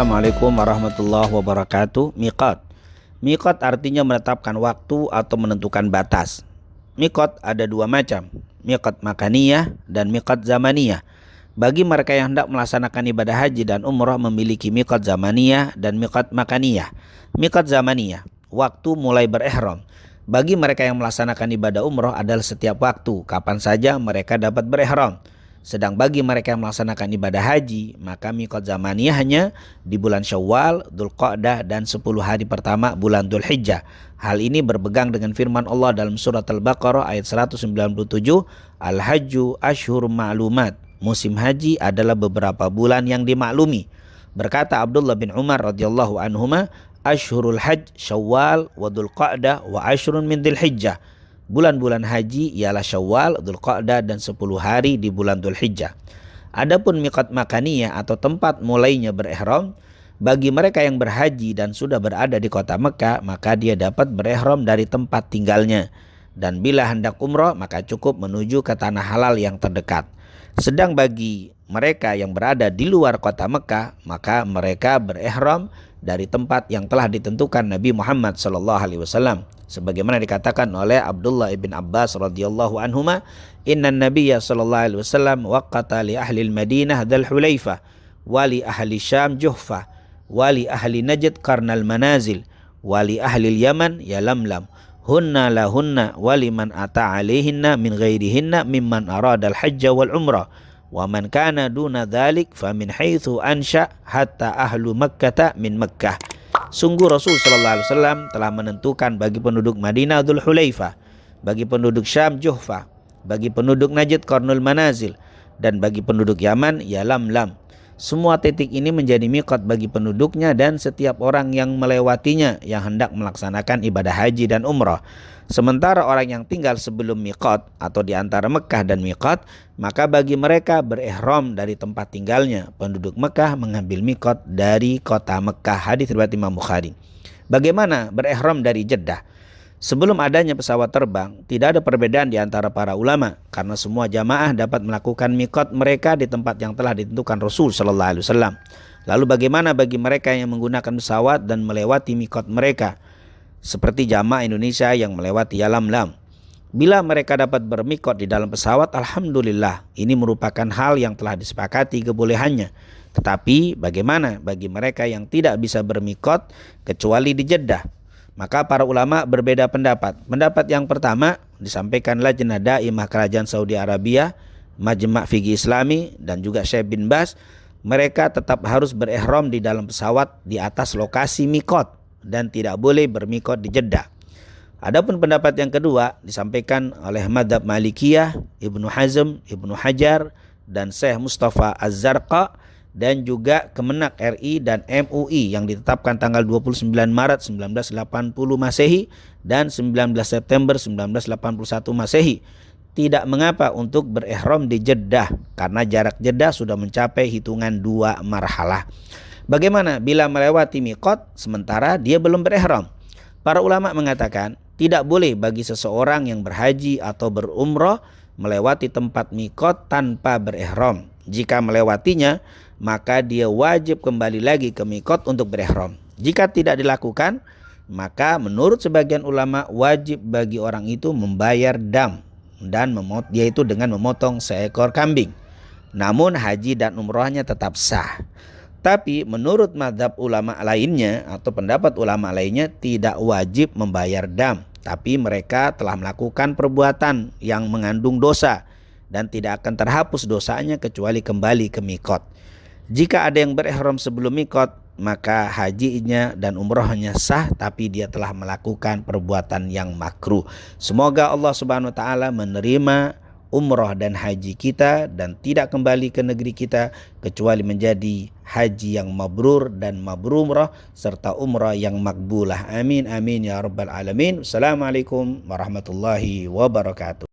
Assalamualaikum warahmatullahi wabarakatuh. Miqat. Miqat artinya menetapkan waktu atau menentukan batas. Miqat ada dua macam, miqat makaniyah dan miqat zamaniyah. Bagi mereka yang hendak melaksanakan ibadah haji dan umrah memiliki miqat zamaniyah dan miqat makaniyah. Miqat zamaniyah, waktu mulai berihram. Bagi mereka yang melaksanakan ibadah umrah adalah setiap waktu, kapan saja mereka dapat berihram. Sedang bagi mereka yang melaksanakan ibadah haji, maka miqat zamaniyah hanya di bulan Syawal, Dzulqa'dah dan 10 hari pertama bulan Dzulhijjah. Hal ini berpegang dengan firman Allah dalam surat Al-Baqarah ayat 197, Al-Hajju Ashhur Ma'lumat. Musim haji adalah beberapa bulan yang dimaklumi. Berkata Abdullah bin Umar radhiyallahu anhuma, Ashhurul Hajj Syawal wa Dzulqa'dah wa ashrun min Dzulhijjah. Bulan-bulan haji ialah Syawal, Dzulqa'dah dan 10 hari di bulan Dzulhijjah. Adapun miqat makaniyah atau tempat mulainya berihram, bagi mereka yang berhaji dan sudah berada di kota Mekah, maka dia dapat berihram dari tempat tinggalnya. Dan bila hendak umrah, maka cukup menuju ke tanah halal yang terdekat. Sedang bagi mereka yang berada di luar kota Mekah, maka mereka berihram dari tempat yang telah ditentukan Nabi Muhammad SAW. Sebagaimana dikatakan oleh Abdullah ibn Abbas radhiyallahu anhuma, Inna Nabiyya sallallahu alaihi wasallam waqata li ahli al-Madinah Dzul Hulaifah wa li ahli Syam Juhfah wa li ahli Najd Qarnal Manazil wa li ahli al-Yaman Yalamlam hunna lahunna wa liman ata alaihinna min ghairihinna mimman arada al-hajja wal umrah wa man kana duna dzalik fa min haitsu ansha hatta ahlu Makkah min Makkah. Sungguh Rasul sallallahu alaihi wasallam telah menentukan bagi penduduk Madinah Dzul Hulaifah, bagi penduduk Syam Juhfah, bagi penduduk Najd Qarnul Manazil, dan bagi penduduk Yaman Yalamlam. Semua titik ini menjadi miqat bagi penduduknya dan setiap orang yang melewatinya yang hendak melaksanakan ibadah haji dan umrah. Sementara orang yang tinggal sebelum miqat atau di antara Mekah dan miqat, maka bagi mereka berihram dari tempat tinggalnya. Penduduk Mekah mengambil miqat dari kota Mekah. Hadis riwayat Imam Bukhari. Bagaimana berihram dari Jeddah? Sebelum adanya pesawat terbang, tidak ada perbedaan di antara para ulama karena semua jamaah dapat melakukan miqat mereka di tempat yang telah ditentukan Rasul sallallahu alaihi wasallam. Lalu bagaimana bagi mereka yang menggunakan pesawat dan melewati miqat mereka? Seperti jamaah Indonesia yang melewati Yalamlam. Bila mereka dapat bermiqat di dalam pesawat, alhamdulillah, ini merupakan hal yang telah disepakati kebolehannya. Tetapi bagaimana bagi mereka yang tidak bisa bermiqat kecuali di Jeddah? Maka para ulama berbeda pendapat. Pendapat yang pertama disampaikan Lajnah Daimah Kerajaan Saudi Arabia, Majma' Fiqih Islami dan juga Syekh bin Baz, mereka tetap harus berihram di dalam pesawat di atas lokasi miqat dan tidak boleh bermiqat di Jeddah. Adapun pendapat yang kedua disampaikan oleh Madzhab Malikiyah, Ibnu Hazm, Ibnu Hajar dan Syekh Mustafa Az-Zarqa dan juga Kemenak RI dan MUI yang ditetapkan tanggal 29 Maret 1980 Masehi dan 19 September 1981 Masehi. Tidak mengapa untuk berihram di Jeddah karena jarak Jeddah sudah mencapai hitungan 2 marhalah. Bagaimana bila melewati miqat sementara dia belum berihram? Para ulama mengatakan tidak boleh bagi seseorang yang berhaji atau berumrah melewati tempat miqat tanpa berihram. Jika melewatinya, maka dia wajib kembali lagi ke miqat untuk berihram. Jika tidak dilakukan, maka menurut sebagian ulama wajib bagi orang itu membayar dam dan yaitu dengan memotong seekor kambing. Namun haji dan umrahnya tetap sah. Tapi menurut mazhab ulama lainnya atau pendapat ulama lainnya tidak wajib membayar dam, tapi mereka telah melakukan perbuatan yang mengandung dosa dan tidak akan terhapus dosanya kecuali kembali ke miqat. Jika ada yang berihram sebelum miqat, maka hajinya dan umrahnya sah tapi dia telah melakukan perbuatan yang makruh. Semoga Allah Subhanahu wa taala menerima umrah dan haji kita dan tidak kembali ke negeri kita kecuali menjadi haji yang mabrur dan mabrumrah serta umrah yang makbulah. Amin amin ya rabbal alamin. Assalamualaikum warahmatullahi wabarakatuh.